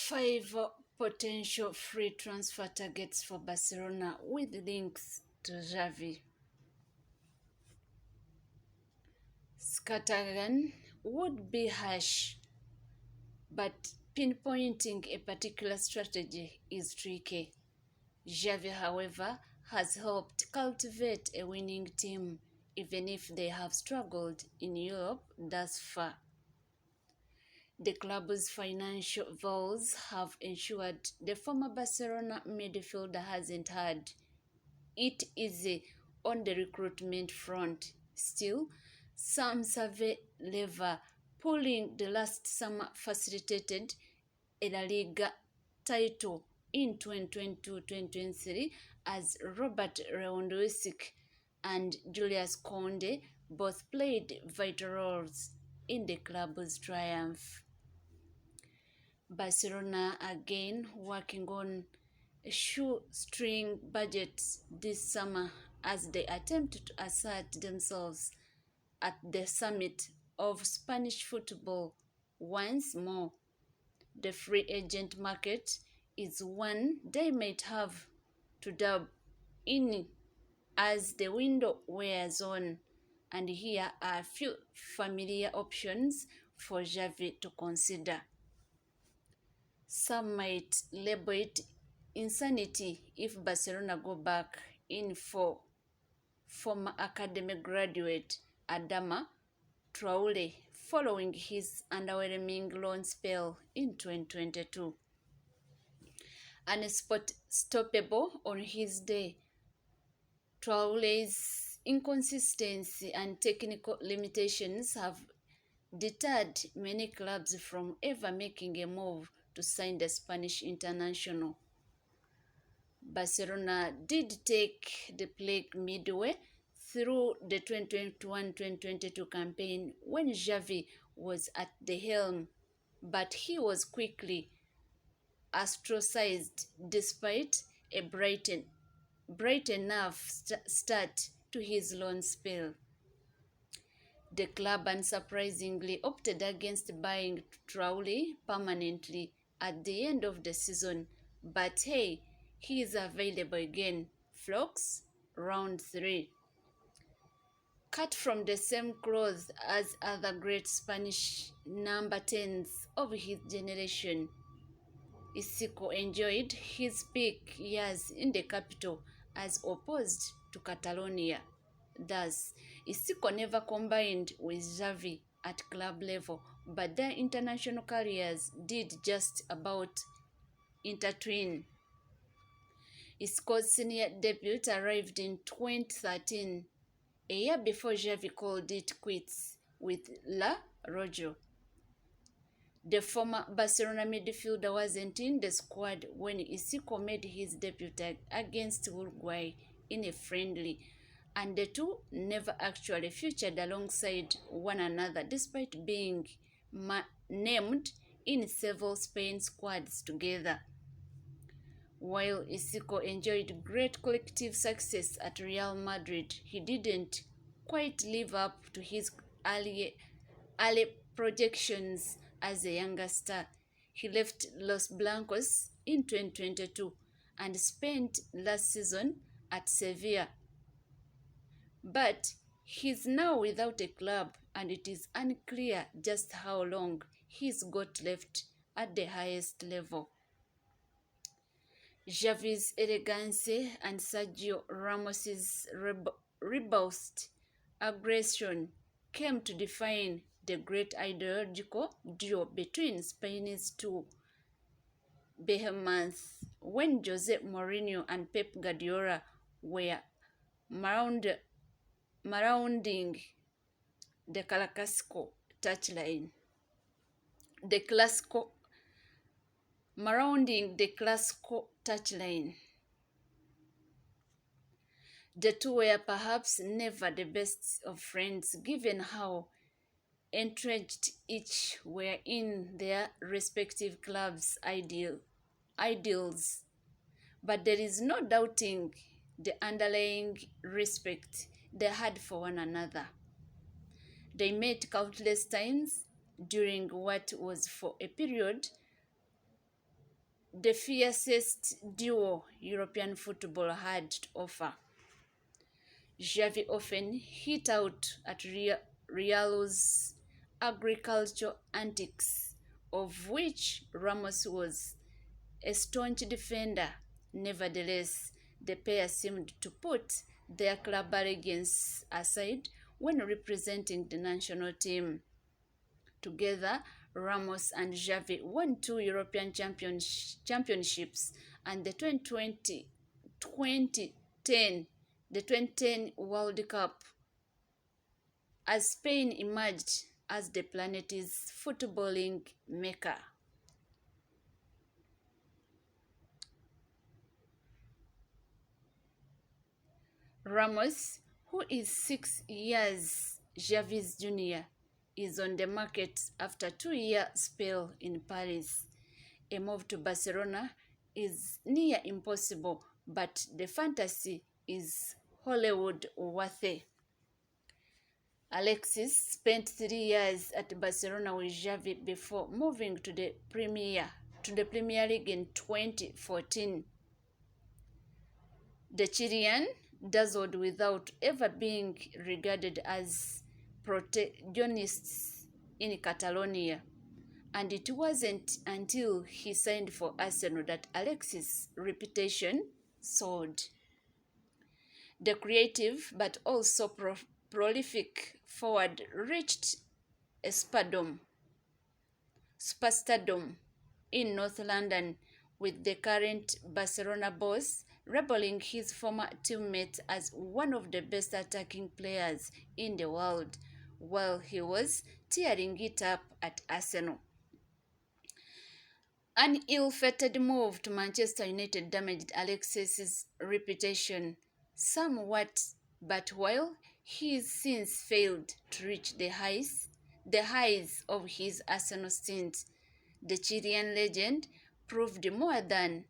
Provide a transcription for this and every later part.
5 potential free transfer targets for Barcelona with links to Xavi. Scattergun would be harsh, but pinpointing a particular strategy is tricky. Xavi, however, has helped cultivate a winning team, even if they have struggled in Europe thus far. The club's financial woes have ensured the former Barcelona midfielder hasn't had it easy on the recruitment front. Still, some survey lever pulling the last summer facilitated a La Liga title in 2022-2023 as Robert Lewandowski and Julius Koundé both played vital roles in the club's triumph. Barcelona again working on a shoestring budget this summer as they attempt to assert themselves at the summit of Spanish football once more. The free agent market is one they might have to dab in as the window wears on, and here are a few familiar options for Xavi to consider. Some might label it insanity if Barcelona go back in for former academy graduate Adama Traore following his underwhelming loan spell in 2022. Unstoppable on his day, Traore's inconsistency and technical limitations have deterred many clubs from ever making a move to sign the Spanish international. Barcelona did take the plague midway through the 2021-2022 campaign when Xavi was at the helm, but he was quickly ostracized despite a bright enough start to his loan spell. The club unsurprisingly opted against buying Traore permanently at the end of the season, but hey, he is available again. Flocks, round 3. Cut from the same cloth as other great Spanish number 10s of his generation, Isco enjoyed his peak years in the capital as opposed to Catalonia. Thus, Isco never combined with Xavi at club level, but their international careers did just about intertwine. Isco's senior debut arrived in 2013, a year before Xavi called it quits with La Rojo. The former Barcelona midfielder wasn't in the squad when Isco made his debut against Uruguay in a friendly, and the two never actually featured alongside one another despite being named in several Spain squads together. While Isco enjoyed great collective success at Real Madrid, he didn't quite live up to his early projections as a younger star. He left Los Blancos in 2022 and spent last season at Sevilla. But he's now without a club, and it is unclear just how long he's got left at the highest level. Xavi's elegance and Sergio Ramos's robust aggression came to define the great ideological duo between Spain's two behemoths when Jose Mourinho and Pep Guardiola were marauding the Clasico touchline. The two were perhaps never the best of friends, given how entrenched each were in their respective clubs' ideals. But there is no doubting the underlying respect they had for one another. They met countless times during what was for a period the fiercest duo European football had to offer. Xavi often hit out at Real's agricultural antics, of which Ramos was a staunch defender. Nevertheless, the pair seemed to put their club arrogance aside when representing the national team. Together, Ramos and Xavi won two European championships and the 2010 World Cup, as Spain emerged as the planet's footballing mecca. Ramos, who is 6 years Xavi's junior, is on the market after a 2-year spell in Paris. A move to Barcelona is near impossible, but the fantasy is Hollywood worthy. Alexis spent 3 years at Barcelona with Xavi before moving to the Premier League in 2014. The Chilean dazzled without ever being regarded as protagonists in Catalonia, and it wasn't until he signed for Arsenal that Alexis' reputation soared. The creative but also prolific forward reached a superstardom in North London, with the current Barcelona boss labeling his former teammates as one of the best attacking players in the world, while he was tearing it up at Arsenal. An ill-fated move to Manchester United damaged Alexis' reputation somewhat, but while he's since failed to reach the highs of his Arsenal stint, the Chilean legend proved more than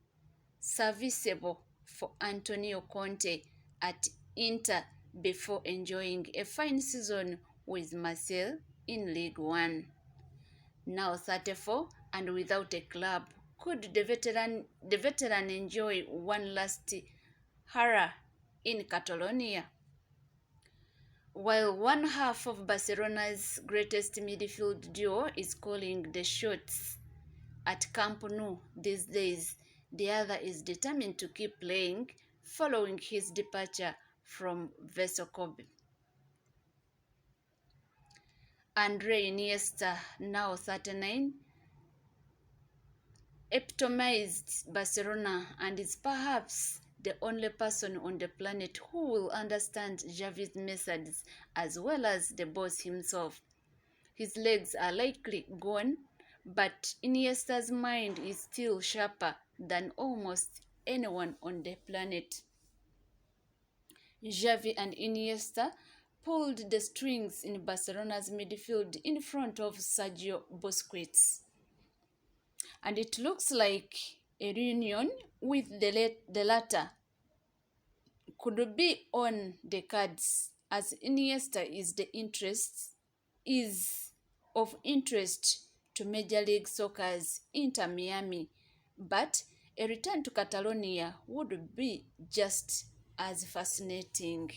serviceable for Antonio Conte at Inter before enjoying a fine season with Marseille in League One. Now 34 and without a club, could the veteran enjoy one last hurrah in Catalonia? While one half of Barcelona's greatest midfield duo is calling the shots at Camp Nou these days, the other is determined to keep playing following his departure from Vessel Kobe. Andre Iniesta, now 39, epitomized Barcelona and is perhaps the only person on the planet who will understand Xavi's methods as well as the boss himself. His legs are likely gone, but Iniesta's mind is still sharper than almost anyone on the planet. Xavi and Iniesta pulled the strings in Barcelona's midfield in front of Sergio Busquets, and it looks like a reunion with the latter could be on the cards, as Iniesta is of interest to Major League Soccer's Inter Miami, but a return to Catalonia would be just as fascinating.